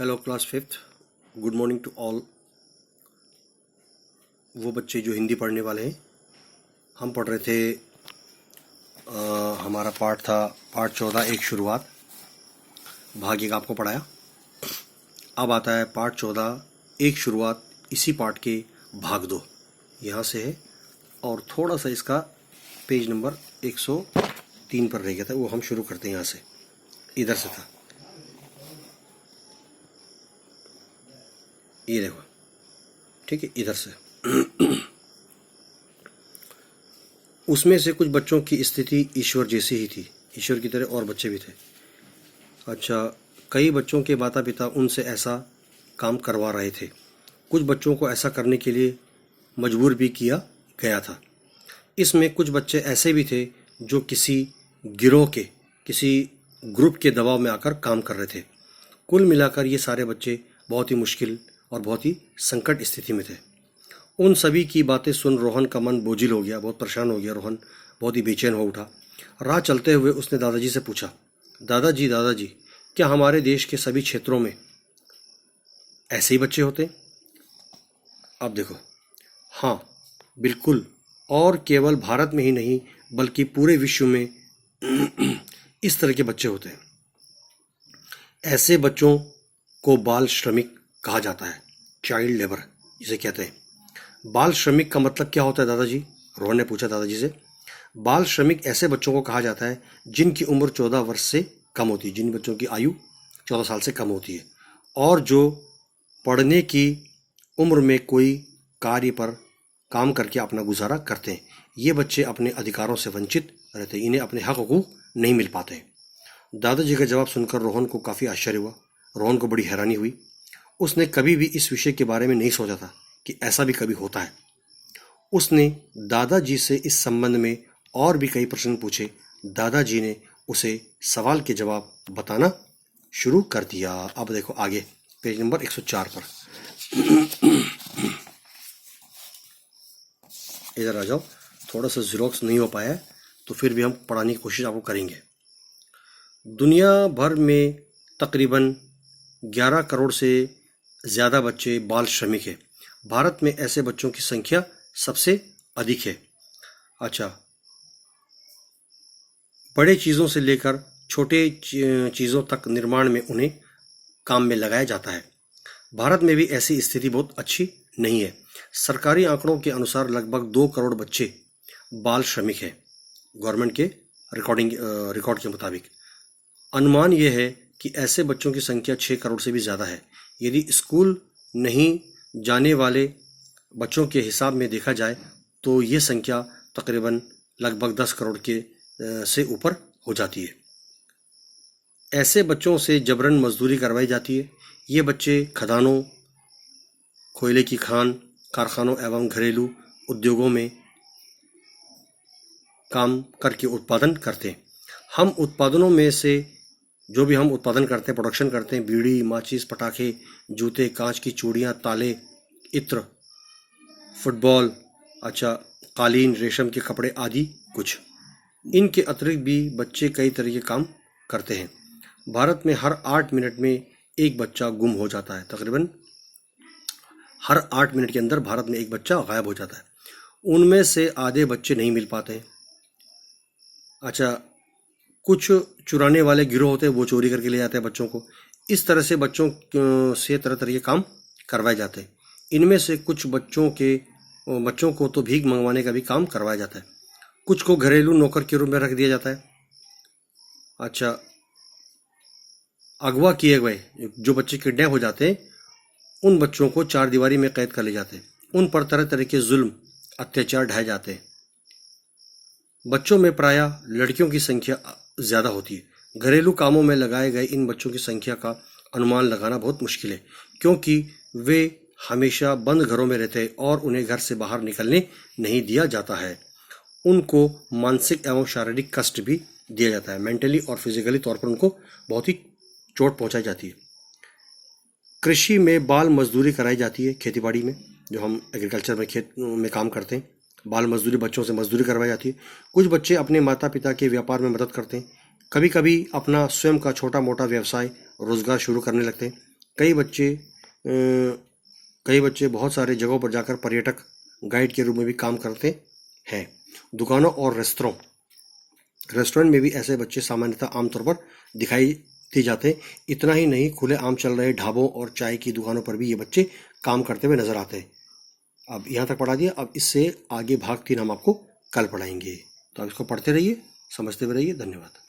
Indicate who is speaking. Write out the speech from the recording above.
Speaker 1: Hello class fifth, good morning to all. वो बच्चे जो हिंदी पढ़ने वाले हैं, हम पढ़ रहे थे हमारा पाठ था पाठ 14 एक शुरुआत। भाग एक आपको पढ़ाया। अब आता है पाठ 14 एक शुरुआत, इसी पाठ के भाग 2 यहाँ से है और थोड़ा सा इसका पेज नंबर 103 पर रह गया था, वो हम शुरू करते हैं यहाँ से। इधर से था, ये देखो, ठीक है, इधर से। उसमें से कुछ बच्चों की स्थिति ईश्वर जैसी ही थी, ईश्वर की तरह और बच्चे भी थे। अच्छा, कई बच्चों के माता पिता उनसे ऐसा काम करवा रहे थे। कुछ बच्चों को ऐसा करने के लिए मजबूर भी किया गया था। इसमें कुछ बच्चे ऐसे भी थे जो किसी गिरोह के, किसी ग्रुप के दबाव में आकर काम कर रहे थे। कुल मिलाकर ये सारे बच्चे बहुत ही मुश्किल और बहुत ही संकट स्थिति में थे। उन सभी की बातें सुन रोहन का मन बोझिल हो गया, बहुत परेशान हो गया। रोहन बहुत ही बेचैन हो उठा। राह चलते हुए उसने दादाजी से पूछा, दादाजी दादाजी, क्या हमारे देश के सभी क्षेत्रों में ऐसे ही बच्चे होते हैं? अब देखो, हाँ बिल्कुल, और केवल भारत में ही नहीं बल्कि पूरे विश्व में इस तरह के बच्चे होते हैं। ऐसे बच्चों को बाल श्रमिक कहा जाता है, चाइल्ड लेबर जिसे कहते हैं। बाल श्रमिक का मतलब क्या होता है दादाजी? रोहन ने पूछा दादाजी से। बाल श्रमिक ऐसे बच्चों को कहा जाता है जिनकी उम्र 14 वर्ष से कम होती है, जिन बच्चों की आयु 14 साल से कम होती है और जो पढ़ने की उम्र में कोई कार्य पर काम करके अपना गुजारा करते हैं। ये बच्चे अपने अधिकारों से वंचित रहते हैं, इन्हें अपने हक हकूक नहीं मिल पाते हैं। दादाजी का जवाब सुनकर रोहन को काफ़ी आश्चर्य हुआ। रोहन को बड़ी हैरानी हुई। उसने कभी भी इस विषय के बारे में नहीं सोचा था कि ऐसा भी कभी होता है। उसने दादाजी से इस संबंध में और भी कई प्रश्न पूछे। दादाजी ने उसे सवाल के जवाब बताना शुरू कर दिया। अब देखो आगे पेज नंबर 104 पर। इधर आ जाओ, थोड़ा सा ज़ेरॉक्स नहीं हो पाया है तो फिर भी हम पढ़ाने की कोशिश आपको करेंगे। दुनिया भर में तकरीबन 11 करोड़ से ज़्यादा बच्चे बाल श्रमिक हैं। भारत में ऐसे बच्चों की संख्या सबसे अधिक है। अच्छा, बड़े चीज़ों से लेकर छोटे चीज़ों तक निर्माण में उन्हें काम में लगाया जाता है। भारत में भी ऐसी स्थिति बहुत अच्छी नहीं है। सरकारी आंकड़ों के अनुसार लगभग 2 करोड़ बच्चे बाल श्रमिक हैं, गवर्नमेंट के रिकॉर्ड के मुताबिक। अनुमान यह है कि ऐसे बच्चों की संख्या 6 करोड़ से भी ज़्यादा है। यदि स्कूल नहीं जाने वाले बच्चों के हिसाब में देखा जाए तो ये संख्या तकरीबन लगभग 10 करोड़ के से ऊपर हो जाती है। ऐसे बच्चों से जबरन मजदूरी करवाई जाती है। ये बच्चे खदानों, कोयले की खान, कारखानों एवं घरेलू उद्योगों में काम करके उत्पादन करते हैं। हम उत्पादनों में से जो भी हम उत्पादन करते हैं, प्रोडक्शन करते हैं, बीड़ी, माचिस, पटाखे, जूते, कांच की चूड़ियाँ, ताले, इत्र, फुटबॉल, अच्छा कालीन, रेशम के कपड़े आदि कुछ। इनके अतिरिक्त भी बच्चे कई तरह के काम करते हैं। भारत में हर 8 मिनट में एक बच्चा गुम हो जाता है। तकरीबन हर 8 मिनट के अंदर भारत में एक बच्चा गायब हो जाता है। उनमें से आधे बच्चे नहीं मिल पाते हैं। अच्छा, कुछ चुराने वाले गिरोह होते हैं, वो चोरी करके ले जाते हैं बच्चों को। इस तरह से बच्चों से तरह तरह के काम करवाए जाते हैं। इनमें से कुछ बच्चों को तो भीख मंगवाने का भी काम करवाया जाता है। कुछ को घरेलू नौकर के रूप में रख दिया जाता है। अच्छा, अगवा किए गए जो बच्चे किडनैप हो जाते हैं, उन बच्चों को 4 दीवारी में कैद कर ले जाते हैं। उन पर तरह तरह के जुल्म, अत्याचार ढाए जाते हैं। बच्चों में प्रायः लड़कियों की संख्या ज़्यादा होती है। घरेलू कामों में लगाए गए इन बच्चों की संख्या का अनुमान लगाना बहुत मुश्किल है, क्योंकि वे हमेशा बंद घरों में रहते हैं और उन्हें घर से बाहर निकलने नहीं दिया जाता है। उनको मानसिक एवं शारीरिक कष्ट भी दिया जाता है। मेंटली और फिजिकली तौर पर उनको बहुत ही चोट पहुंचाई जाती है। कृषि में बाल मजदूरी कराई जाती है। खेतीबाड़ी में जो हम एग्रीकल्चर में खेत में काम करते हैं, बाल मजदूरी, बच्चों से मजदूरी करवाई जाती है। कुछ बच्चे अपने माता पिता के व्यापार में मदद करते हैं। कभी कभी अपना स्वयं का छोटा मोटा व्यवसाय, रोजगार शुरू करने लगते हैं। कई बच्चे कई बच्चे बहुत सारे जगहों पर जाकर पर्यटक गाइड के रूप में भी काम करते हैं। दुकानों और रेस्टोरेंट में भी ऐसे बच्चे सामान्यतः आमतौर पर दिखाई दिए जाते हैं। इतना ही नहीं, खुले आम चल रहे ढाबों और चाय की दुकानों पर भी ये बच्चे काम करते हुए नजर आते हैं। अब यहाँ तक पढ़ा दिया। अब इससे आगे भाग 3 हम आपको कल पढ़ाएंगे। तो आप इसको पढ़ते रहिए, समझते हुए रहिए। धन्यवाद।